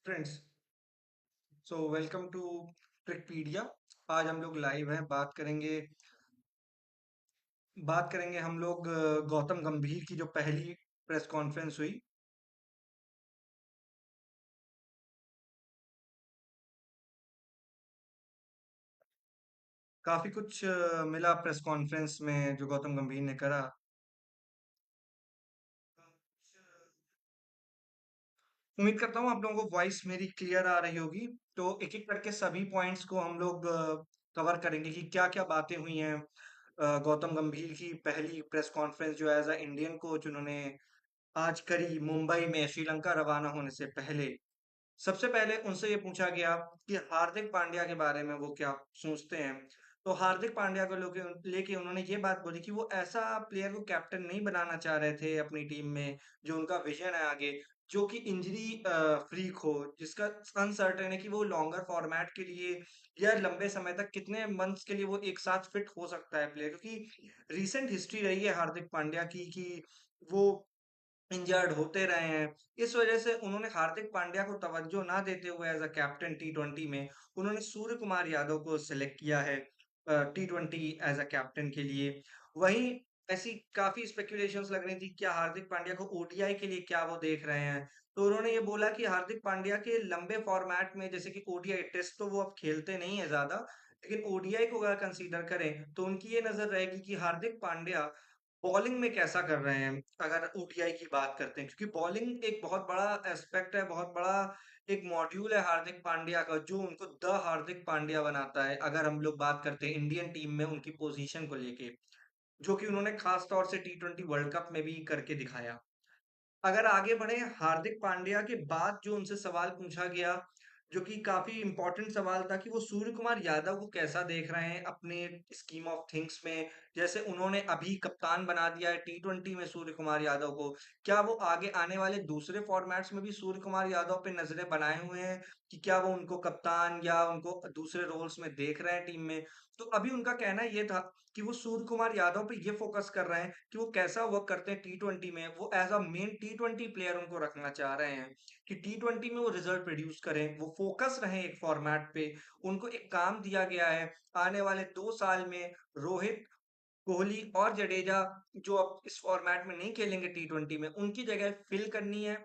Friends, so welcome to Trickpedia. आज हम लोग लाइव हैं। बात करेंगे हम लोग गौतम गंभीर की जो पहली प्रेस कॉन्फ्रेंस हुई। काफी कुछ मिला प्रेस कॉन्फ्रेंस में जो गौतम गंभीर ने करा। उम्मीद करता हूँ आप लोगों को वॉइस मेरी क्लियर आ रही होगी। तो एक एक करके सभी पॉइंट्स को हम लोग कवर करेंगे कि क्या क्या बातें हुई हैं। गौतम गंभीर की पहली प्रेस कॉन्फ्रेंस जो एज अ इंडियन कोच उन्होंने आज करी मुंबई में श्रीलंका रवाना होने से पहले। सबसे पहले उनसे ये पूछा गया कि हार्दिक पांड्या के बारे में वो क्या सोचते हैं। तो हार्दिक पांड्या को लेके उन्होंने ये बात बोली कि वो ऐसा प्लेयर को कैप्टन नहीं बनाना चाह रहे थे अपनी टीम में, जो उनका विजन है आगे, जो कि इंजरी फ्रीक हो, जिसका अनसर्टेन है कि वो लॉन्गर फॉर्मेट के लिए या लंबे समय तक कितने मंथ्स के लिए वो एक साथ फिट हो सकता है प्लेयर, क्योंकि रीसेंट हिस्ट्री रही है हार्दिक पांड्या की कि वो इंजर्ड होते रहे हैं। इस वजह से उन्होंने हार्दिक पांड्या को तवज्जो ना देते हुए एज अ कैप्टन टी20 में उन्होंने सूर्य कुमार यादव को सिलेक्ट किया है टी20 एज अ कैप्टन के लिए। वहीं ऐसी काफी स्पेकुलेशंस लग रही थी क्या हार्दिक पांड्या को ओडीआई के लिए क्या वो देख रहे हैं। तो उन्होंने ये बोला कि हार्दिक पांड्या के लंबे फॉर्मेट में, जैसे कि ओडीआई टेस्ट तो वो अब खेलते नहीं है ज्यादा, लेकिन ओडीआई को अगर कंसीडर करें तो उनकी ये नजर रहेगी कि हार्दिक पांड्या बॉलिंग में कैसा कर रहे हैं अगर ओडीआई की बात करते हैं, क्योंकि बॉलिंग एक बहुत बड़ा एस्पेक्ट है, बहुत बड़ा एक मॉड्यूल है हार्दिक पांड्या का, जो उनको द हार्दिक पांड्या बनाता है अगर हम लोग बात करते हैं इंडियन टीम में उनकी पोजीशन को लेके, जो कि उन्होंने खास तौर से टी20 वर्ल्ड कप में भी करके दिखाया। अगर आगे बढ़े हार्दिक पांड्या के बाद जो उनसे सवाल पूछा गया, जो कि काफी इंपॉर्टेंट सवाल था, कि वो सूर्य कुमार यादव को कैसा देख रहे हैं अपने स्कीम ऑफ थिंग्स में। जैसे उन्होंने अभी कप्तान बना दिया है टी20 में सूर्य कुमार यादव को, क्या वो आगे आने वाले दूसरे फॉर्मेट्स में भी सूर्य कुमार यादव पे नजरें बनाए हुए हैं कि क्या वो उनको कप्तान या उनको दूसरे रोल्स में देख रहे हैं टीम में। तो अभी उनका कहना ये था कि वो सूर्य कुमार यादव पे ये फोकस कर रहे हैं कि वो कैसा वर्क करते हैं टी20 में, वो एज अ मेन टी20 प्लेयर उनको रखना चाह रहे हैं कि टी20 में वो रिजल्ट प्रोड्यूस करें, वो फोकस रहे एक फॉर्मेट पे। उनको एक काम दिया गया है आने वाले 2 साल में रोहित, कोहली और जडेजा, जो अब इस फॉर्मेट में नहीं खेलेंगे टी20 में, उनकी जगह फिल करनी है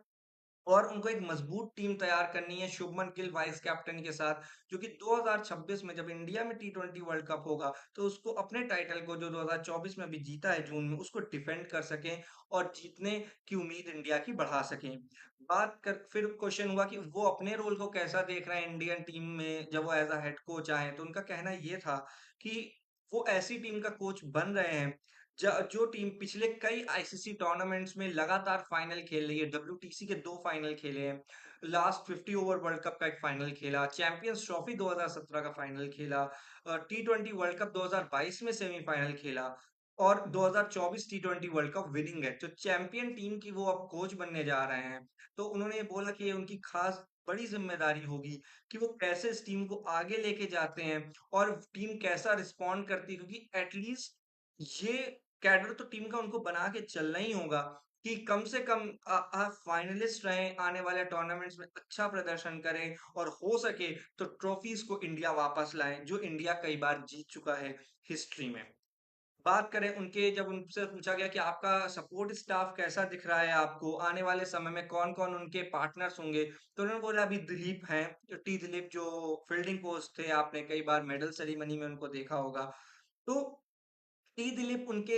और उनको एक मजबूत टीम तैयार करनी है शुभमन गिल वाइस कैप्टन के साथ, जो कि 2026 में जब इंडिया में टी20 वर्ल्ड कप होगा तो उसको अपने टाइटल को जो 2024 में भी जीता है जून में, उसको डिफेंड कर सकें और जीतने की उम्मीद इंडिया की बढ़ा सकें। बात कर फिर क्वेश्चन हुआ कि वो अपने रोल को कैसा देख रहे हैं इंडियन टीम में जब वो एज अ हेड कोच आए, तो उनका कहना ये था कि वो ऐसी टीम का कोच बन रहे हैं जो टीम पिछले कई आईसीसी टूर्नामेंट्स में लगातार फाइनल खेल रही है। डब्ल्यूटीसी के 2 फाइनल खेले हैं, लास्ट 50 ओवर वर्ल्ड कप का एक फाइनल खेला, चैंपियंस ट्रॉफी 2017 का फाइनल खेला, टी20 वर्ल्ड कप 2022 में सेमीफाइनल खेला और 2024 टी20 वर्ल्ड कप विनिंग है। तो चैंपियन टीम की वो अब कोच बनने जा रहे हैं। तो उन्होंने ये बोला कि ये उनकी खास बड़ी जिम्मेदारी होगी कि वो कैसे इस टीम को आगे लेके जाते हैं और टीम कैसा रिस्पॉन्ड करती है, क्योंकि एटलीस्ट ये कैडर तो टीम का उनको बना के चलना ही होगा कि कम से कम आप फाइनलिस्ट रहें आने वाले टूर्नामेंट्स में, अच्छा प्रदर्शन करें और हो सके तो ट्रॉफीज को इंडिया वापस लाएं, जो इंडिया कई बार जीत चुका है हिस्ट्री में। बात करें उनके, जब उनसे पूछा गया कि आपका सपोर्ट स्टाफ कैसा दिख रहा है, आपको आने वाले समय में कौन कौन उनके पार्टनर्स होंगे, तो उन्होंने बोला अभी दिलीप हैं, टी दिलीप जो फील्डिंग कोच थे, आपने कई बार मेडल सेरेमनी में उनको देखा होगा। तो टी दिलीप उनके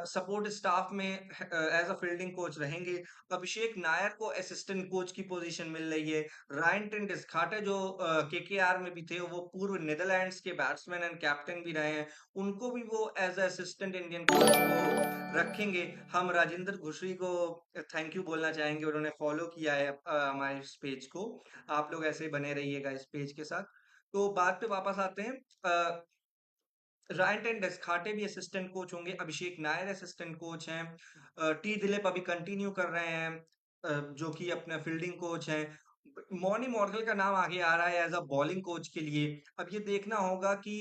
सपोर्ट स्टाफ में एज अ फील्डिंग कोच रहेंगे। अभिषेक नायर को असिस्टेंट कोच की पोजीशन मिल रही है। रायन टेंडिस खाटे जो केकेआर में भी थे, वो पूर्व नीदरलैंड्स के बैट्समैन एंड कैप्टन भी रहे हैं, उनको भी वो एज असिस्टेंट इंडियन कोच को रखेंगे। हम राजेंद्र घुश्री को थैंक यू बोलना चाहेंगे, उन्होंने फॉलो किया है हमारे इस पेज को। आप लोग ऐसे ही बने रहिएगा इस पेज के साथ। तो बात पे वापस आते हैं। रायन टेंडस खाटे भी असिस्टेंट कोच होंगे, अभिषेक नायर असिस्टेंट कोच हैं, टी दिलीप अभी कंटिन्यू कर रहे हैं जो कि अपना फील्डिंग कोच हैं। मॉनी मॉर्गल का नाम आगे आ रहा है एज अ बॉलिंग कोच के लिए। अब ये देखना होगा कि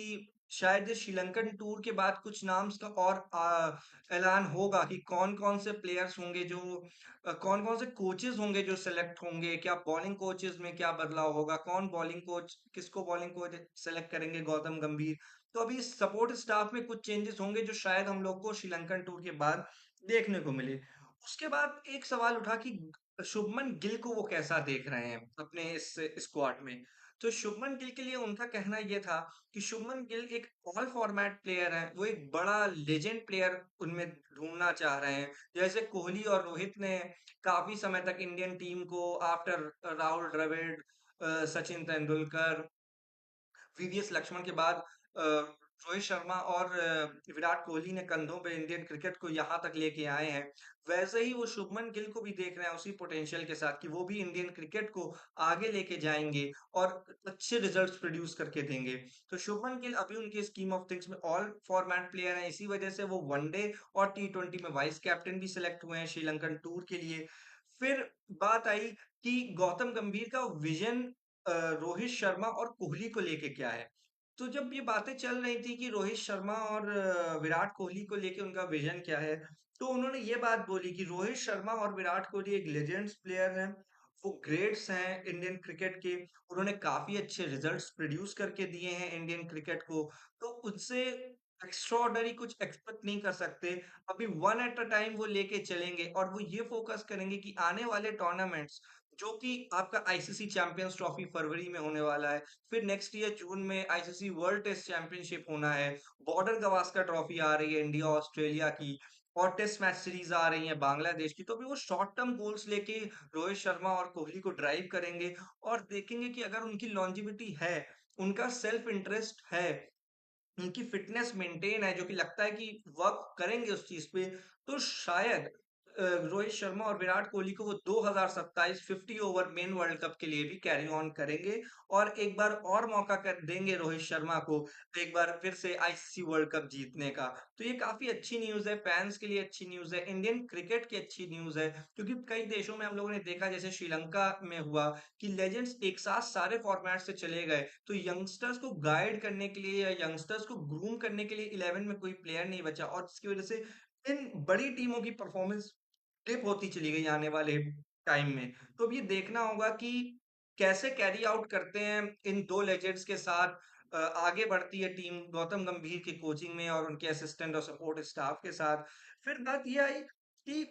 शायद इस श्रीलंकन टूर के बाद कुछ नाम्स का और ऐलान होगा कि कौन-कौन से प्लेयर्स होंगे जो कौन-कौन से कोचेज़ होंगे जो सेलेक्ट होंगे, क्या बॉलिंग कोचेज़ में क्या बदलाव होगा, कौन बॉलिंग कोच किसको बॉलिंग कोच सेलेक्ट करेंगे, गौतम गंभीर। तो अभी सपोर्ट स्टाफ में कुछ चेंजेस होंगे जो शायद हम लोग को श्रीलंकन टूर के बाद देखने को मिले। उसके बाद एक सवाल उठा कि शुभमन गिल को वो कैसा देख रहे हैं अपने इस स्क्वाड में। तो शुभमन गिल के लिए उनका कहना ये था कि शुभमन गिल एक ऑल फॉर्मेट प्लेयर है, वो एक बड़ा लेजेंड प्लेयर उनमें ढूंढना चाह रहे हैं। जैसे कोहली और रोहित ने काफी समय तक इंडियन टीम को आफ्टर राहुल द्रविड़, सचिन तेंदुलकर, वीवीएस लक्ष्मण के बाद रोहित शर्मा और विराट कोहली ने कंधों पे इंडियन क्रिकेट को यहाँ तक लेके आए हैं। वैसे ही वो शुभमन गिल को भी देख रहे हैं उसी पोटेंशियल के साथ कि वो भी इंडियन क्रिकेट को आगे लेके जाएंगे और अच्छे रिजल्ट्स प्रोड्यूस करके देंगे। तो शुभमन गिल अभी उनके स्कीम ऑफ थिंग्स में ऑल फॉर्मेट प्लेयर हैं, इसी वजह से वो वनडे और टी20 में वाइस कैप्टन भी सिलेक्ट हुए हैं श्रीलंकन टूर के लिए। फिर बात आई कि गौतम गंभीर का विजन रोहित शर्मा और कोहली को लेके क्या है। तो जब ये बातें चल रही थी कि रोहित शर्मा और विराट कोहली को लेके उनका विजन क्या है, तो उन्होंने ये बात बोली कि रोहित शर्मा और विराट कोहली एक लेजेंड्स प्लेयर हैं, वो ग्रेट्स हैं इंडियन क्रिकेट के, उन्होंने काफी अच्छे रिजल्ट्स प्रोड्यूस करके दिए हैं इंडियन क्रिकेट को, तो उनसे एक्स्ट्राऑर्डिनरी कुछ एक्सपेक्ट नहीं कर सकते। अभी वन एट अ टाइम वो लेके चलेंगे और वो ये फोकस करेंगे कि आने वाले टूर्नामेंट्स जो कि आपका आईसीसी चैंपियंस ट्रॉफी फरवरी में होने वाला है, फिर नेक्स्ट ईयर जून में आईसीसी वर्ल्ड टेस्ट चैंपियनशिप होना है, बॉर्डर गवास्कर ट्रॉफी आ रही है इंडिया ऑस्ट्रेलिया की, और टेस्ट मैच सीरीज आ रही है बांग्लादेश की, तो भी वो शॉर्ट टर्म गोल्स लेके रोहित शर्मा और कोहली को ड्राइव करेंगे और देखेंगे कि अगर उनकी लॉन्जिविटी है, उनका सेल्फ इंटरेस्ट है, उनकी फिटनेस मेंटेन है, जो कि लगता है कि वर्क करेंगे उस चीज पे, तो शायद रोहित शर्मा और विराट कोहली को वो 2027 50 ओवर मेन वर्ल्ड कप के लिए भी कैरी ऑन करेंगे और एक बार और मौका कर देंगे रोहित शर्मा को एक बार फिर से आईसीसी वर्ल्ड कप जीतने का। तो ये काफी अच्छी न्यूज है, फैंस के लिए अच्छी न्यूज है, इंडियन क्रिकेट की अच्छी न्यूज है, क्योंकि कई देशों में हम लोगों ने देखा, जैसे श्रीलंका में हुआ कि लेजेंड्स एक साथ सारे फॉर्मेट से चले गए, तो यंगस्टर्स को गाइड करने के लिए या यंगस्टर्स को ग्रूम करने के लिए 11 में कोई प्लेयर नहीं बचा और जिसकी वजह से इन बड़ी टीमों की परफॉर्मेंस डिप होती चली गई आने वाले टाइम में। तो अब ये देखना होगा कि कैसे कैरी आउट करते हैं इन दो लेजेंड्स के साथ, आगे बढ़ती है टीम गौतम गंभीर की कोचिंग में और उनके असिस्टेंट और सपोर्ट स्टाफ के साथ। फिर बात ये आई कि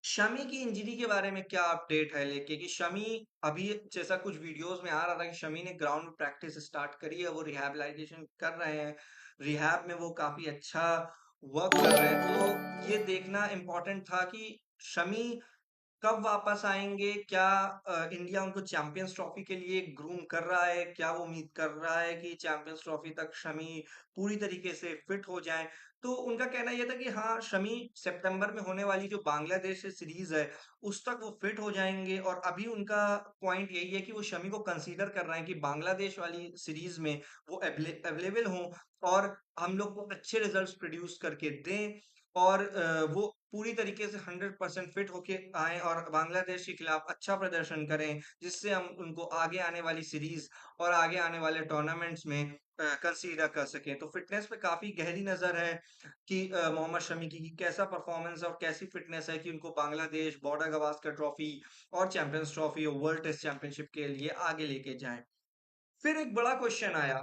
शमी की इंजरी के बारे में क्या अपडेट है लेके कि शमी अभी, जैसा कुछ वीडियोस में आ रहा था कि शमी ने ग्राउंड में प्रैक्टिस स्टार्ट करी है, वो रिहैबिलिटेशन कर रहे हैं, रिहैब में वो काफी अच्छा वर्क कर रहे हैं, तो ये देखना इम्पोर्टेंट था कि शमी कब वापस आएंगे, क्या इंडिया उनको चैंपियंस ट्रॉफी के लिए ग्रूम कर रहा है, क्या वो उम्मीद कर रहा है कि चैंपियंस ट्रॉफी तक शमी पूरी तरीके से फिट हो जाएं। तो उनका कहना यह था कि हाँ, शमी सितंबर में होने वाली जो बांग्लादेश से सीरीज है उस तक वो फिट हो जाएंगे, और अभी उनका पॉइंट यही है कि वो शमी को कंसीडर कर रहे हैं कि बांग्लादेश वाली सीरीज में वो अवेलेबल हों और हम लोग को अच्छे रिजल्ट्स प्रोड्यूस करके दें, और वो पूरी तरीके से 100% फिट होके आए और बांग्लादेश के खिलाफ अच्छा प्रदर्शन करें, जिससे हम उनको आगे आने वाली सीरीज और आगे आने वाले टूर्नामेंट्स में कंसीडर कर सकें। तो फिटनेस पे काफी गहरी नजर है कि मोहम्मद शमी की कि कैसा परफॉर्मेंस और कैसी फिटनेस है कि उनको बांग्लादेश, बॉर्डर गवास्कर ट्रॉफी और चैंपियंस ट्रॉफी और वर्ल्ड टेस्ट चैंपियनशिप के लिए आगे लेके जाएं। फिर एक बड़ा क्वेश्चन आया।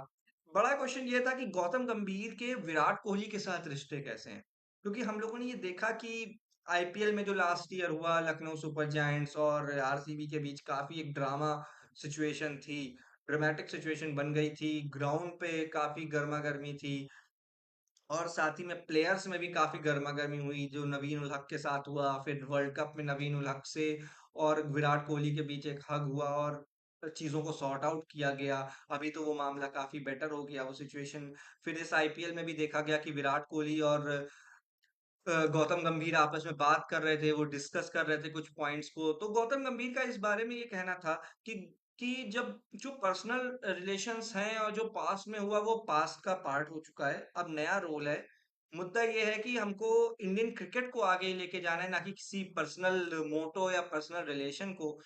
बड़ा क्वेश्चन ये था कि गौतम गंभीर के विराट कोहली के साथ रिश्ते कैसे हैं? क्योंकि हम लोगों ने ये देखा कि आईपीएल में जो लास्ट ईयर हुआ लखनऊ सुपर जायंट्स और आरसीबी के बीच काफी एक ड्रामा सिचुएशन थी, ड्रामेटिक सिचुएशन बन गई थी, ग्राउंड पे काफी गर्मा-गर्मी थी और साथ ही में प्लेयर्स में भी काफी गर्मा-गर्मी हुई, जो नवीन उल हक के साथ हुआ, फिर वर्ल्ड कप में नवीन उल हक से और विराट कोहली के बीच एक हग हुआ और चीजों को सॉर्ट आउट किया गया। अभी तो वो मामला काफी बेटर हो गया, वो सिचुएशन। फिर इस आईपीएल में भी देखा गया कि विराट कोहली और गौतम गंभीर आपस में बात कर रहे थे, वो डिस्कस कर रहे थे कुछ पॉइंट्स को। तो गौतम गंभीर का इस बारे में ये कहना था कि जब जो पर्सनल रिलेशंस हैं और जो पास्ट में हुआ वो पास्ट का पार्ट हो चुका है, अब नया रोल है। मुद्दा ये है कि हमको इंडियन क्रिकेट को आगे लेके जाना है, ना कि किसी पर्सनल मोटो या पर्सनल रिलेशन को।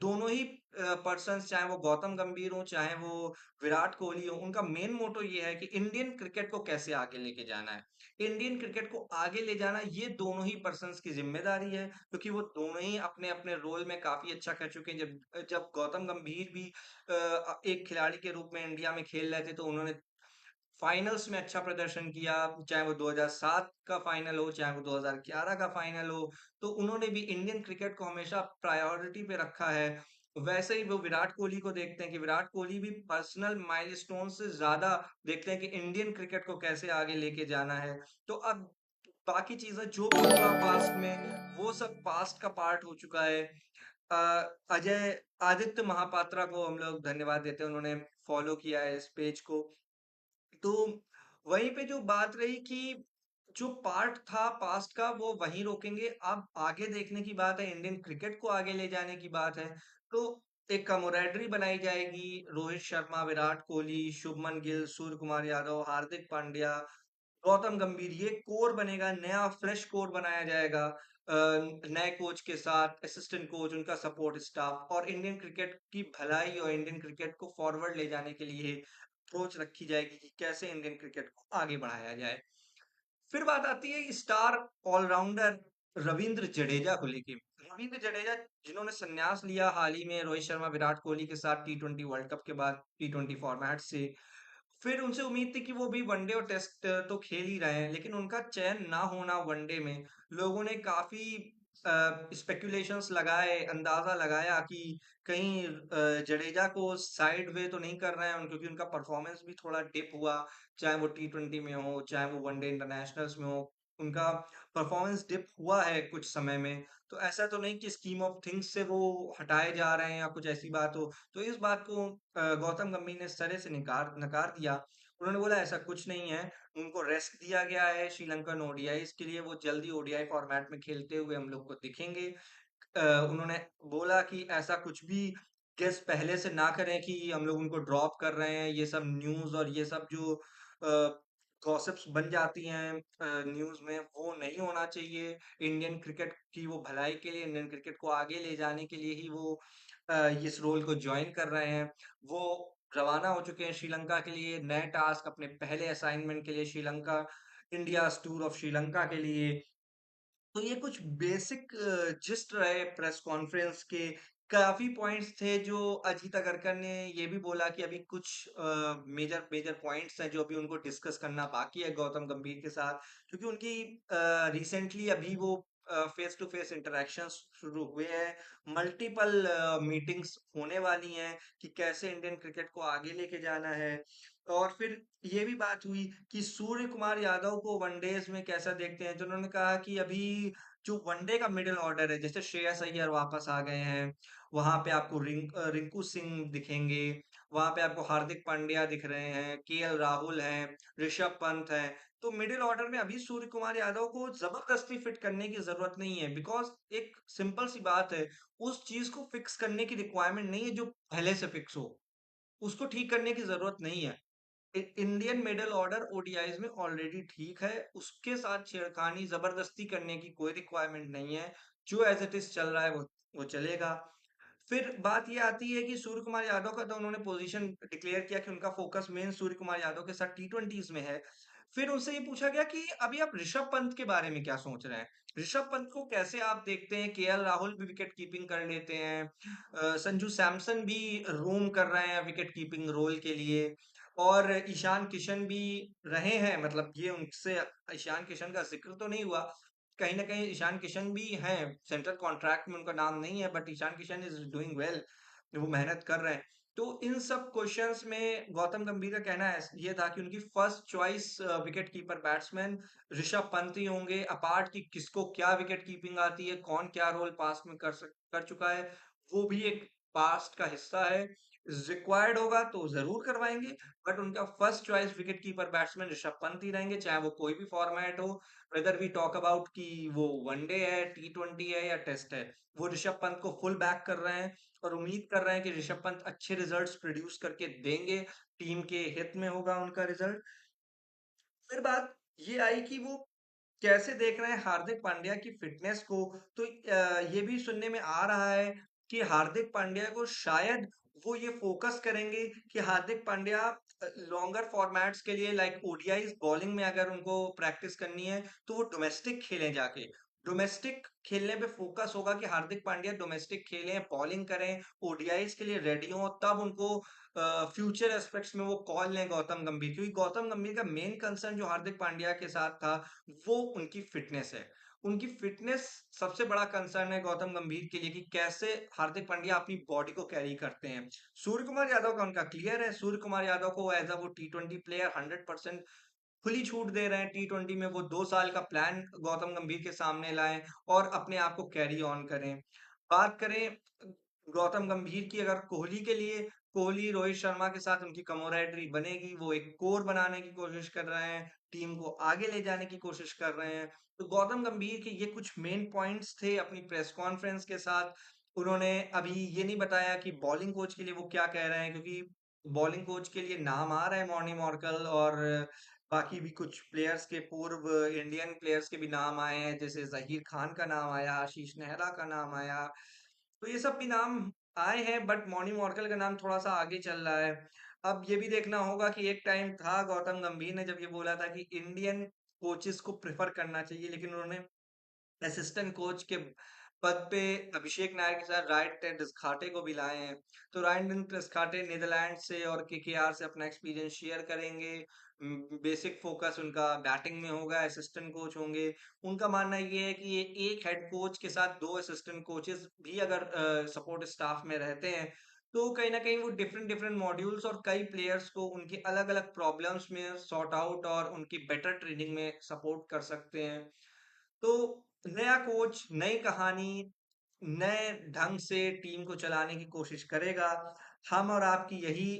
दोनों ही पर्सन्स, चाहे वो गौतम गंभीर हो, चाहे वो विराट कोहली हो, उनका मेन मोटो ये है कि इंडियन क्रिकेट को कैसे आगे लेके जाना है। इंडियन क्रिकेट को आगे ले जाना ये दोनों ही पर्सन्स की ज़िम्मेदारी है, क्योंकि वो दोनों ही अपने-अपने रोल में काफ़ी अच्छा कर चुके हैं। जब जब गौतम गंभीर भी एक खिलाड़ी के रूप में इंडिया में खेल रहे थे, तो उन्होंने फाइनल्स में अच्छा प्रदर्शन किया, चाहे वो 2007 का फाइनल हो, चाहे वो 2011 का फाइनल हो, तो उन्होंने भी इंडियन क्रिकेट को हमेशा प्रायोरिटी पे रखा है। वैसे ही वो विराट कोहली को देखते हैं कि विराट कोहली भी पर्सनल माइलस्टोन से ज़्यादा देखते हैं कि इंडियन क्रिकेट को कैसे आगे लेके जाना है। तो अब बाकी चीज़ें जो भी हुआ पास्ट में, वो सब पास्ट का पार्ट हो चुका है। अ, अजय आदित्य महापात्रा को हम लोग धन्यवाद देते हैं, उन्होंने फॉलो किया है इस पेज को। तो वहीं पे जो बात रही कि जो पार्ट था पास्ट का वो वहीं रोकेंगे। अब आगे देखने की बात है, इंडियन क्रिकेट को आगे ले जाने की बात है। तो एक कमोरेडरी बनाई जाएगी, रोहित शर्मा, विराट कोहली, शुभमन गिल, सूर्य कुमार यादव, हार्दिक पांड्या, गौतम गंभीर, ये कोर बनेगा, नया फ्रेश कोर बनाया जाएगा। नए कोच के साथ, असिस्टेंट कोच, उनका सपोर्ट स्टाफ, और इंडियन क्रिकेट की भलाई और इंडियन क्रिकेट को फॉरवर्ड ले जाने के लिए अप्रोच रखी जाएगी कि कैसे इंडियन क्रिकेट को आगे बढ़ाया जाए। फिर बात आती है स्टार ऑलराउंडर रवींद्र जडेजा को लेके। रवींद्र जडेजा जिन्होंने संन्यास लिया हाल ही में रोहित शर्मा, विराट कोहली के साथ टी20 वर्ल्ड कप के बाद, टी20 फॉर्मेट से, फिर उनसे उम्मीद थी कि वो भी वनडे और टेस्ट तो खेल ही रहे हैं, लेकिन उनका चयन ना होना वनडे में, लोगों ने काफी स्पेकुलेशंस लगाए, अंदाजा लगाया कि कहीं जडेजा को साइड वे तो नहीं कर रहे हैं क्योंकि उनका परफॉर्मेंस भी थोड़ा डिप हुआ, चाहे वो टी20 में हो, चाहे वो वनडे इंटरनेशनल्स में हो, उनका परफॉर्मेंस डिप हुआ है कुछ समय में। तो ऐसा तो नहीं कि स्कीम ऑफ थिंग्स से वो हटाए जा रहे हैं या कुछ ऐसी बात हो। तो इस बात को गौतम गंभीर ने सरे से नकार दिया। उन्होंने बोला ऐसा कुछ नहीं है, उनको रेस्ट दिया गया है श्रीलंकन ओडीआईज के लिए, वो जल्दी ओडीआई फॉर्मेट में खेलते हुए हम लोग को दिखेंगे। उन्होंने बोला कि ऐसा कुछ भी गेस पहले से ना करें कि हम लोग उनको ड्रॉप कर रहे हैं, ये सब न्यूज़ और ये सब जो गॉसिप्स बन जाती हैं न्यूज़ में, वो नहीं होना चाहिए। इंडियन क्रिकेट की वो भलाई के लिए, इंडियन क्रिकेट को आगे ले जाने के लिए ही वो इस रोल को ज्वाइन कर रहे हैं। वो रवाना हो चुके हैं श्रीलंका के लिए, नए टास्क अपने पहले असाइनमेंट के लिए, Sri Lanka India's tour of Sri Lanka के लिए। तो ये कुछ बेसिक जिस्ट रहे प्रेस कॉन्फ्रेंस के। काफी पॉइंट्स थे जो अजीत अगरकर ने ये भी बोला कि अभी कुछ मेजर मेजर पॉइंट्स हैं जो अभी उनको डिस्कस करना बाकी है गौतम गंभीर के साथ, क्योंकि उनकी रिसेंटली अभी वो फेस टू फेस इंटरेक्शंस शुरू हुए हैं, मल्टीपल मीटिंग्स होने वाली हैं कि कैसे इंडियन क्रिकेट को आगे लेके जाना है। और फिर ये भी बात हुई कि सूर्य कुमार यादव को वनडेज में कैसा देखते हैं, तो उन्होंने कहा कि अभी जो वनडे का मिडिल ऑर्डर है, जैसे श्रेयस अय्यर वापस आ गए हैं, वहां पे आपको रिंकू सिंह दिखेंगे, वहां पे आपको हार्दिक पांड्या दिख रहे हैं, केएल राहुल हैं, ऋषभ पंत हैं। तो मिडिल ऑर्डर में अभी सूर्य कुमार यादव को जबरदस्ती फिट करने की जरूरत नहीं है, बिकॉज एक सिंपल सी बात है, उस चीज को फिक्स करने की रिक्वायरमेंट नहीं है जो पहले से फिक्स हो, उसको ठीक करने की जरूरत नहीं है। इंडियन मिडिल ऑर्डर ओडीआईज में ऑलरेडी ठीक है, उसके साथ छेड़खानी जबरदस्ती करने की कोई रिक्वायरमेंट नहीं है। जो एज इट इज चल रहा है वो चलेगा। फिर बात ये आती है कि सूर्य कुमार यादव का तो उन्होंने पोजीशन डिक्लेयर किया कि उनका फोकस मेन सूर्य कुमार यादव के साथ टी20s में है। फिर उनसे ये पूछा गया कि अभी आप ऋषभ पंत के बारे में क्या सोच रहे हैं, ऋषभ पंत को कैसे आप देखते हैं, केएल राहुल भी विकेट कीपिंग कर लेते हैं, संजू सैमसन भी रोम कर रहे हैं विकेट कीपिंग रोल के लिए, और ईशान किशन भी रहे हैं, मतलब ये उनसे ईशान किशन का जिक्र तो नहीं हुआ, कहीं ना कहीं ईशान किशन भी हैं, सेंट्रल कॉन्ट्रैक्ट में उनका नाम नहीं है, but Ishan Kishan is doing well, वो मेहनत कर रहे हैं। तो इन सब क्वेश्चंस में गौतम गंभीर का कहना है ये था कि उनकी first choice wicket keeper batsman Rishabh Pant ही होंगे, अपार्ट कि किसको क्या विकेट कीपिंग आती है, कौन क्या रोल पास्ट में कर चुका है, वो भी एक पास्ट का हिस्सा है। रिक्वायर्ड होगा तो जरूर करवाएंगे, बट उनका first choice wicket keeper batsman Rishabh Pant ही रहेंगे, चाहे वो कोई भी फॉर्मेट हो, वेदर वी टॉक अबाउट कि वो वनडे है, टी20 है या टेस्ट है, वो ऋषभ पंत को फुल बैक कर रहे हैं और उम्मीद कर रहे हैं कि ऋषभ पंत अच्छे रिजल्ट्स प्रोड्यूस करके देंगे, टीम के हित में होगा उनका रिजल्ट। फिर बात ये आई कि वो कैसे देख रहे हैं हार्दिक पांड्या की फिटनेस को, तो ये भी सुनने में आ रहा है कि हार्दिक पांड्या को शायद वो ये फ़ोकस करेंगे कि हार्दिक पांड्या लॉन्गर फॉर्मेट्स के लिए लाइक ओडीआईज़ बॉलिंग में अगर उनको प्रैक्टिस करनी है, तो वो डोमेस्टिक खेलें जाके। डोमेस्टिक खेलने पे फ़ोकस होगा कि हार्दिक पांड्या डोमेस्टिक खेलें, बॉलिंग करें, ओडीआईज़ के लिए रेडी हों, तब उनको फ्यूचर एस्पेक्ट्स में वो कॉल लें गौतम गंभीर, क्योंकि गौतम गंभीर का मेन कंसर्न जो हार्दिक पांड्या के साथ था, वो उनकी फिटनेस है। उनकी फिटनेस सबसे बड़ा कंसर्न है गौतम गंभीर के लिए कि कैसे हार्दिक पांड्या अपनी बॉडी को कैरी करते हैं। सूर्य कुमार यादव का उनका क्लियर है, सूर्य कुमार यादव को एज अ वो टी20 प्लेयर 100% खुली छूट दे रहे हैं। टी20 में वो 2 साल का प्लान गौतम गंभीर के सामने लाएं और अपने आप को कैरी ऑन करें। बात करें गौतम गंभीर की, अगर कोहली के लिए, कोहली रोहित शर्मा के साथ उनकी कमोरेटरी बनेगी, वो एक कोर बनाने की कोशिश कर रहे हैं, टीम को आगे ले जाने की कोशिश कर रहे हैं। तो गौतम गंभीर के ये कुछ मेन पॉइंट्स थे अपनी प्रेस कॉन्फ्रेंस के साथ। उन्होंने अभी ये नहीं बताया कि बॉलिंग कोच के लिए वो क्या कह रहे हैं, क्योंकि बॉलिंग कोच के लिए नाम आ रहा है मॉर्नी मॉर्कल, और बाकी भी कुछ प्लेयर्स के, पूर्व इंडियन प्लेयर्स के भी नाम आए हैं, जैसे जहीर खान का नाम आया, आशीष नेहरा का नाम आया। तो ये सब भी नाम आए हैं, बट मॉर्नी मॉर्कल का नाम थोड़ा सा आगे चल रहा है। अब ये भी देखना होगा कि एक टाइम था गौतम गंभीर ने जब ये बोला था कि इंडियन कोचेस को प्रेफर करना चाहिए, लेकिन उन्होंने असिस्टेंट कोच के पद पे अभिषेक नायर के साथ रायट टेन डिस्काटे को भी लाए हैं। तो रायट टेन डिस्काटे नीदरलैंड से और केकेआर से अपना एक्सपीरियंस शेयर करेंगे। बेसिक फोकस उनका बैटिंग में होगा, असिस्टेंट कोच होंगे। उनका मानना ये है कि ये एक हेड कोच के साथ 2 असिस्टेंट कोचेस भी अगर सपोर्ट स्टाफ में रहते हैं, तो कहीं न कहीं वो डिफरेंट डिफरेंट मॉड्यूल्स और कई प्लेयर्स को उनकी अलग-अलग प्रॉब्लम्स में सॉर्ट आउट और उनकी बेटर ट्रेनिंग में सपोर्ट कर सकते हैं। तो नया कोच, नई कहानी, नए ढंग से टीम को चलाने की कोशिश करेगा। हम और आपकी यही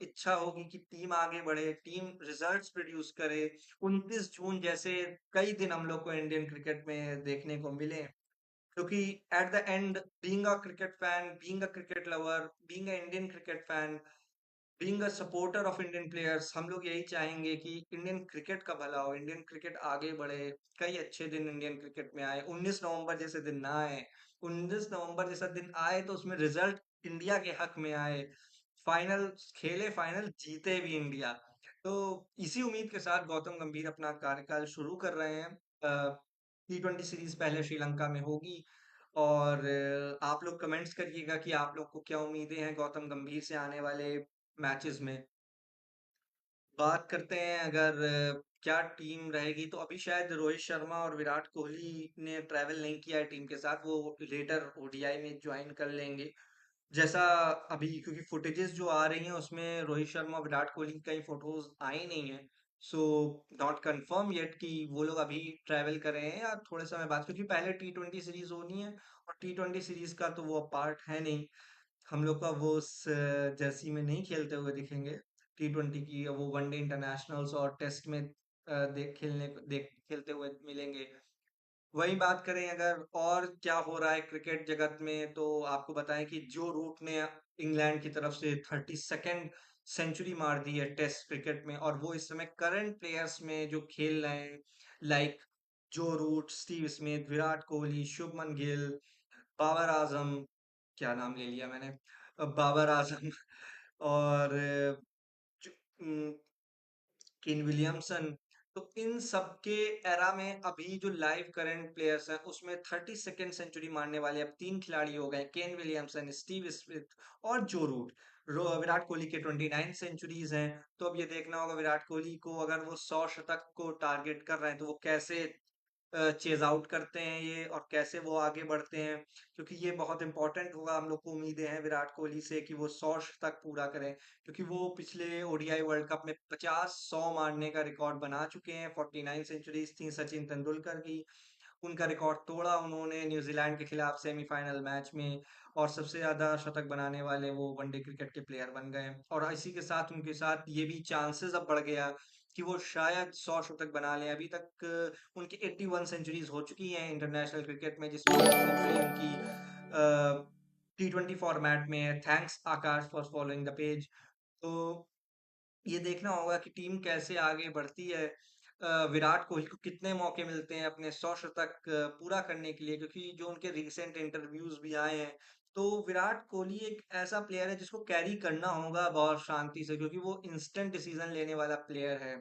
इच्छा होगी कि टीम आगे बढ़े, टीम रिजल्ट्स प्रोड्यूस करे। 29 जून जैसे कई दिन हम लोग को इंडियन क्रिकेट में देखने को मिले। क्योंकि at the end, being a cricket fan, being a cricket lover, being a Indian cricket fan, being a supporter of Indian players, हम लोग यही चाहेंगे कि इंडियन क्रिकेट का भला हो, इंडियन क्रिकेट आगे बढ़े, कई अच्छे दिन इंडियन क्रिकेट में आए। 19 नवंबर जैसे दिन ना आए, 19 नवंबर जैसा दिन आए तो उसमें रिजल्ट इंडिया के हक में आए, फाइनल खेले, फाइनल जीते भी इंडिया। तो इसी उम्मीद के साथ गौतम गंभीर अपना कार्यकाल शुरू कर रहे हैं। टी20 सीरीज पहले श्रीलंका में होगी, और आप लोग कमेंट्स करिएगा कि आप लोग को क्या उम्मीदें हैं गौतम गंभीर से आने वाले मैचेस में। बात करते हैं अगर क्या टीम रहेगी, तो अभी शायद रोहित शर्मा और विराट कोहली ने ट्रैवल नहीं किया है टीम के साथ, वो लेटर ओडीआई में ज्वाइन कर लेंगे। जैसा अभी, क्योंकि फुटेजेस जो आ रही हैं उसमें रोहित शर्मा और विराट कोहली की कई फोटोज आई नहीं है। सो नॉट कंफर्म येट कि वो लोग अभी ट्रैवल कर रहे हैं या थोड़े समय बाद, क्योंकि पहले टी20 सीरीज होनी है, और टी20 सीरीज का तो वो पार्ट है नहीं। हम लोग का वो उस जर्सी में नहीं खेलते हुए दिखेंगे। टी20 की वो वनडे इंटरनेशनल्स और टेस्ट में देख खेलते हुए मिलेंगे। वही बात करें अगर और क्या हो रहा है क्रिकेट जगत में, तो आपको बताएं कि जो रूट ने इंग्लैंड की तरफ से 32nd सेंचुरी मार दी है टेस्ट क्रिकेट में, और वो इस समय करंट प्लेयर्स में जो खेल रहे हैं, like Joe Root, Steve Smith, Virat Kohli, Shubman Gill, Babar Azam, क्या नाम ले लिया मैंने, बाबर आजम और जो, केन विलियमसन। तो इन सबके एरा में अभी जो लाइव करंट प्लेयर्स हैं उसमें 32nd सेंचुरी मारने वाले अब 3 खिलाड़ी हो गए, केन विलियमसन, स्टीव स्मिथ और जो रूट। विराट कोहली के 29 सेंचुरीज हैं। तो अब ये देखना होगा विराट कोहली को, अगर वो 100 शतक को टारगेट कर रहे हैं, तो वो कैसे चेज आउट करते हैं ये, और कैसे वो आगे बढ़ते हैं, क्योंकि ये बहुत इंपॉर्टेंट होगा। हम लोग को उम्मीदें हैं विराट कोहली से कि वो 100 तक पूरा करें, क्योंकि वो पिछले ओडीआई वर्ल्ड कप में 50-100 मारने का रिकॉर्ड बना चुके हैं। 49 सेंचुरीज थी सचिन तेंदुलकर की, उनका रिकॉर्ड तोड़ा उन्होंने न्यूजीलैंड के खिलाफ सेमीफाइनल मैच में, और सबसे ज्यादा शतक बनाने वाले वो वनडे क्रिकेट के प्लेयर बन गए। और इसी के साथ उनके साथ ये भी चांसेस अब बढ़ गया कि वो शायद 100 शतक बना लें। अभी तक उनकी 81 सेंचुरीज हो चुकी हैं इंटरनेशनल क्रिकेट में, जिसमें 1 सेंचुरी उनकी टी20 फॉर्मेट में है। Thanks Akash for following the page. तो ये देखना होगा कि टीम कैसे आगे बढ़ती है। विराट कोहली को कितने मौके मिलते हैं अपने 100 शतक पूरा करने के लिए, क्योंकि जो उनके रिसेंट इंटरव्यूज भी आए हैं तो विराट कोहली एक ऐसा प्लेयर है जिसको कैरी करना होगा बहुत शांति से, क्योंकि वो इंस्टेंट डिसीजन लेने वाला प्लेयर है।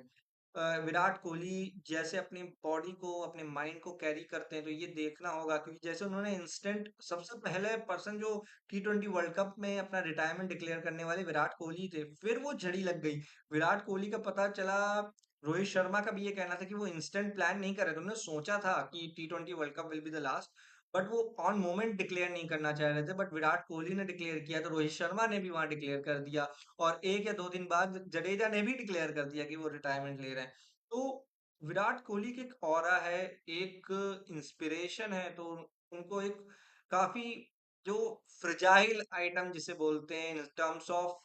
विराट कोहली जैसे अपनी बॉडी को, अपने माइंड को कैरी करते हैं, तो ये देखना होगा, क्योंकि जैसे उन्होंने इंस्टेंट, सबसे पहले पर्सन जो T20 वर्ल्ड कप में अपना रिटायरमेंट डिक्लेयर करने वाले विराट कोहली थे, फिर वो झड़ी लग गई। विराट कोहली का पता चला, रोहित शर्मा का भी ये कहना था कि वो इंस्टेंट प्लान नहीं कर रहे थे, उन्होंने सोचा था कि T20 world cup will be the last, but वो ऑन मोमेंट डिक्लेयर नहीं करना चाह रहे थे, बट विराट कोहली ने डिक्लेयर किया, तो रोहित शर्मा ने भी वहां डिक्लेयर कर दिया, और 1 या 2 दिन बाद जडेजा ने भी डिक्लेयर कर दिया कि वो रिटायरमेंट ले रहे हैं। तो विराट कोहली की एक ऑरा है, एक इंस्पिरेशन है, तो उनको एक काफी जो फ्रजाइल आइटम जिसे बोलते हैं इन टर्म्स ऑफ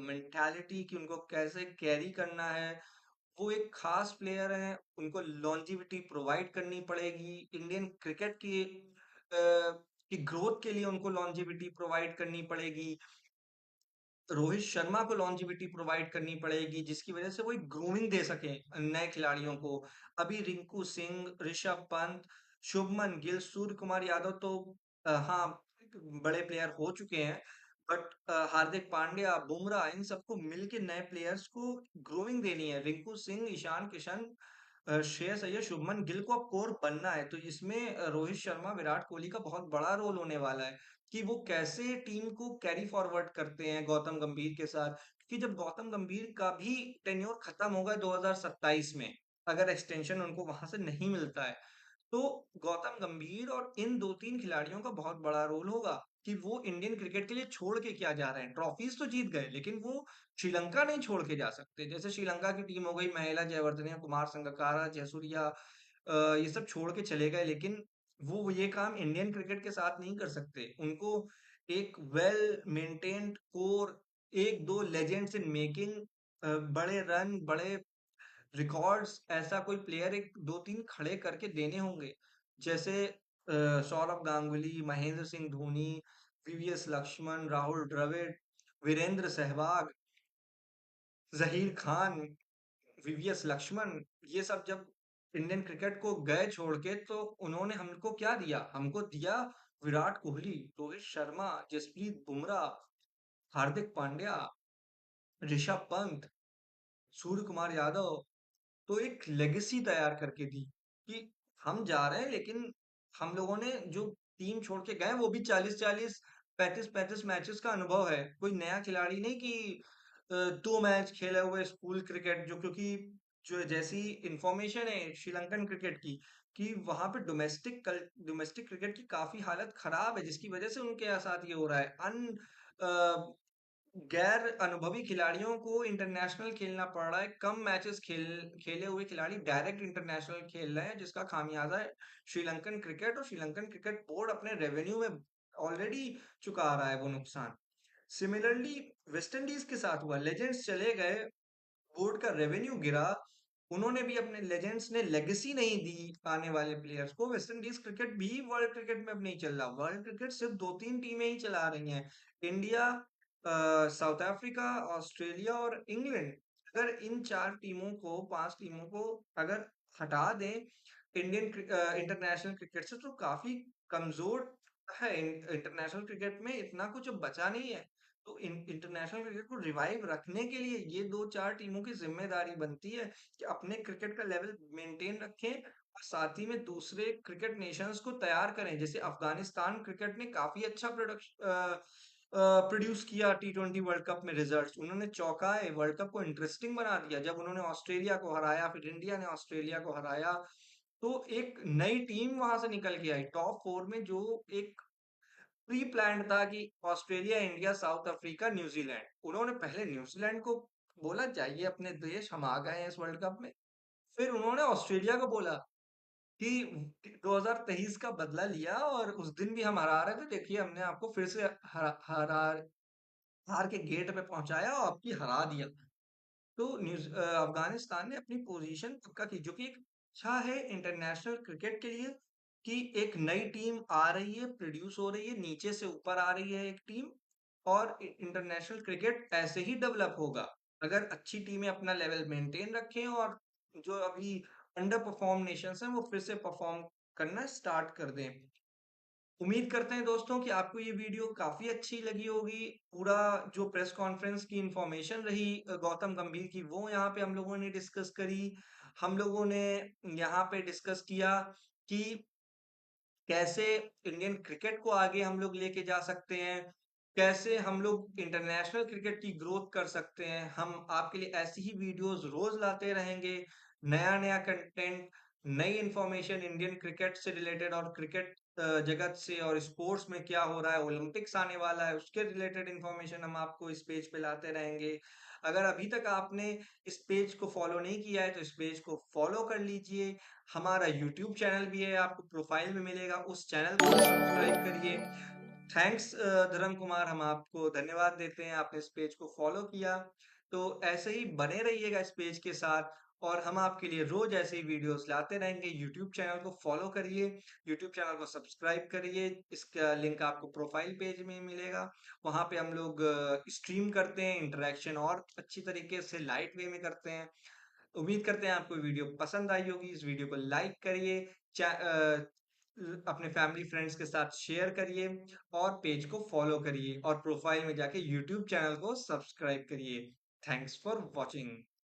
मेंटालिटी, कि उनको कैसे कैरी करना है, वो एक खास प्लेयर हैं। उनको लॉन्जिविटी प्रोवाइड करनी पड़ेगी इंडियन क्रिकेट की ग्रोथ के लिए, उनको लॉन्जिविटी प्रोवाइड करनी पड़ेगी। रोहित शर्मा को लॉन्जिविटी प्रोवाइड करनी पड़ेगी, जिसकी वजह से वो एक ग्रूमिंग दे सके नए खिलाड़ियों को। अभी रिंकू सिंह, ऋषभ पंत, शुभमन गिल, सूर्य कुमार यादव तो हाँ, बड़े प्लेयर हो चुके हैं, बट हार्दिक पांड्या, बुमराह, इन सबको मिलके नए प्लेयर्स को ग्रोमिंग देनी है। रिंकू सिंह, ईशान किशन, श्रेयस अय्यर, शुभमन गिल को अब कोर बनना है, तो इसमें रोहित शर्मा, विराट कोहली का बहुत बड़ा रोल होने वाला है, कि वो कैसे टीम को कैरी फॉरवर्ड करते हैं गौतम गंभीर के साथ। क्योंकि जब गौतम गंभीर का भी टेन्योर खत्म होगा 2027 में, अगर एक्सटेंशन उनको वहां से नहीं मिलता है, तो गौतम गंभीर और इन 2-3 खिलाड़ियों का बहुत बड़ा रोल होगा, कि वो इंडियन क्रिकेट के लिए छोड़ के क्या जा रहे हैं। ट्रॉफीज तो जीत गए, लेकिन वो श्रीलंका नहीं छोड़ के जा सकते। जैसे श्रीलंका की टीम हो गई, महिला जयवर्धने, कुमार संगकारा, जयसूर्या, ये सब छोड़ के चले गए, लेकिन वो ये काम इंडियन क्रिकेट के साथ नहीं कर सकते। उनको एक well maintained core, 1-2 legends in making, बड़े रन, बड़े रिकॉर्ड्स, ऐसा कोई प्लेयर एक 2-3 खड़े करके देने होंगे। जैसे सौरव गांगुली, महेंद्र सिंह धोनी, वीवीएस लक्ष्मण, राहुल द्रविड़, वीरेंद्र सहवाग, जहीर खान, वीवीएस लक्ष्मण, ये सब जब इंडियन क्रिकेट को गए छोड़ के, तो उन्होंने हमको क्या दिया? हमको दिया विराट कोहली, रोहित शर्मा, जसप्रीत बुमराह, हार्दिक पांड्या, ऋषभ पंत, सूर्य कुमार यादव, तो एक लेगेसी तैयार करके दी, कि हम जा रहे हैं, लेकिन हम लोगों ने जो टीम छोड़ के गए, वो भी 40-40, 35-35 मैचेस का अनुभव है। कोई नया खिलाड़ी नहीं कि 2 मैच खेले हुए स्कूल क्रिकेट, जो क्योंकि जो जैसी इंफॉर्मेशन है श्रीलंकन क्रिकेट की, कि वहां पे डोमेस्टिक क्रिकेट की काफी हालत खराब है, जिसकी वजह से उनके साथ ये हो रहा है। गैर अनुभवी खिलाड़ियों को इंटरनेशनल खेलना पड़ रहा है, कम मैचेस खेले हुए खिलाड़ी डायरेक्ट इंटरनेशनल खेल रहे हैं, जिसका खामियाजा है श्रीलंकन क्रिकेट, और श्रीलंकन क्रिकेट बोर्ड अपने रेवेन्यू में ऑलरेडी चुका रहा है वो नुकसान। सिमिलरली वेस्ट इंडीज के साथ हुआ, लेजेंड्स चले गए, बोर्ड का रेवेन्यू गिरा, उन्होंने भी अपने लेजेंड्स ने लेगेसी नहीं दी आने वाले प्लेयर्स को। वेस्ट इंडीज क्रिकेट भी वर्ल्ड क्रिकेट में अब नहीं चल रहा, वर्ल्ड क्रिकेट सिर्फ 2-3 टीमें ही चला रही हैं, इंडिया, साउथ अफ्रीका, ऑस्ट्रेलिया और इंग्लैंड। अगर इन 4 टीमों को, 5 टीमों को अगर हटा दें इंडियन इंटरनेशनल क्रिकेट से, तो काफी कमजोर है। इंटरनेशनल क्रिकेट में इतना कुछ अब बचा नहीं है, तो इंटरनेशनल क्रिकेट को रिवाइव रखने के लिए ये 2-4 टीमों की जिम्मेदारी बनती है, कि अपने क्रिकेट का लेवल मेंटेन रखें, और साथ ही में दूसरे क्रिकेट नेशंस को तैयार करें। जैसे अफगानिस्तान क्रिकेट ने काफी अच्छा प्रोड्यूस किया T20 वर्ल्ड कप में रिजल्ट्स, उन्होंने चौंकाए, वर्ल्ड कप को इंटरेस्टिंग बना दिया, जब उन्होंने ऑस्ट्रेलिया को हराया, फिर इंडिया ने ऑस्ट्रेलिया को हराया, तो एक नई टीम वहां से निकल के आई टॉप 4 में, जो एक प्री प्लान्ड था कि Australia, India, south Africa, New Zealand. उन्होंने पहले न्यूजीलैंड को बोला जाइए अपने देश, हम आ गए हैं इस वर्ल्ड कप में। फिर उन्होंने ऑस्ट्रेलिया को बोला कि 2023 का बदला लिया, और उस दिन भी हम हरा रहे थे, देखिए हमने आपको फिर से हार के गेट पे पहुंचाया और आपकी हरा दिया। तो अफगानिस्तान ने अपनी पोजीशन पक्का की, जो कि एक अच्छा है इंटरनेशनल क्रिकेट के लिए, कि एक नई टीम आ रही है, प्रोड्यूस हो रही है, नीचे से ऊपर आ रही है एक टीम, और इंटरनेशनल क्रिकेट ऐसे ही डेवलप होगा, अगर अच्छी टीमें अपना लेवल मेंटेन रखें, और जो अभी अंडर परफॉर्म नेशंस हैं वो फिर से परफॉर्म करना स्टार्ट कर दें। उम्मीद करते हैं दोस्तों कि आपको ये वीडियो काफ़ी अच्छी लगी होगी। पूरा जो प्रेस कॉन्फ्रेंस की इन्फॉर्मेशन रही गौतम गंभीर की, वो यहाँ पे हम लोगों ने डिस्कस करी। हम लोगों ने यहाँ पे डिस्कस किया कि कैसे इंडियन क्रिकेट को आगे हम लोग लेके जा सकते हैं, कैसे हम लोग इंटरनेशनल क्रिकेट की ग्रोथ कर सकते हैं। हम आपके लिए ऐसी ही वीडियोस रोज लाते रहेंगे, नया-नया कंटेंट, नई इन्फॉर्मेशन इंडियन क्रिकेट से रिलेटेड और क्रिकेट जगत से और स्पोर्ट्स में क्या हो रहा है, ओलंपिक्स आने वाला है, उसके रिलेटेड इन्फॉर्मेशन हम आपको इस पेज पे लाते रहेंगे। अगर अभी तक आपने इस पेज को फॉलो नहीं किया है, तो इस पेज को फॉलो कर लीजिए। हमारा यूट्यूब चैनल भी है, आपको प्रोफाइल में मिलेगा, उस चैनल को भी सब्सक्राइब करिए। थैंक्स धर्म कुमार, हम आपको धन्यवाद देते हैं, आपने इस पेज को फॉलो किया। तो ऐसे ही बने रहिएगा इस पेज के साथ और हम आपके लिए रोज ऐसे ही वीडियोस लाते रहेंगे। यूट्यूब चैनल को फॉलो करिए, यूट्यूब चैनल को सब्सक्राइब करिए, इसका लिंक आपको प्रोफाइल पेज में मिलेगा। वहाँ पे हम लोग स्ट्रीम करते हैं, इंटरेक्शन और अच्छी तरीके से लाइट वे में करते हैं। उम्मीद करते हैं आपको वीडियो पसंद आई होगी। इस वीडियो को लाइक करिए, अपने फैमिली फ्रेंड्स के साथ शेयर करिए और पेज को फॉलो करिए और प्रोफाइल में जाके यूट्यूब चैनल को सब्सक्राइब करिए। Thanks for watching.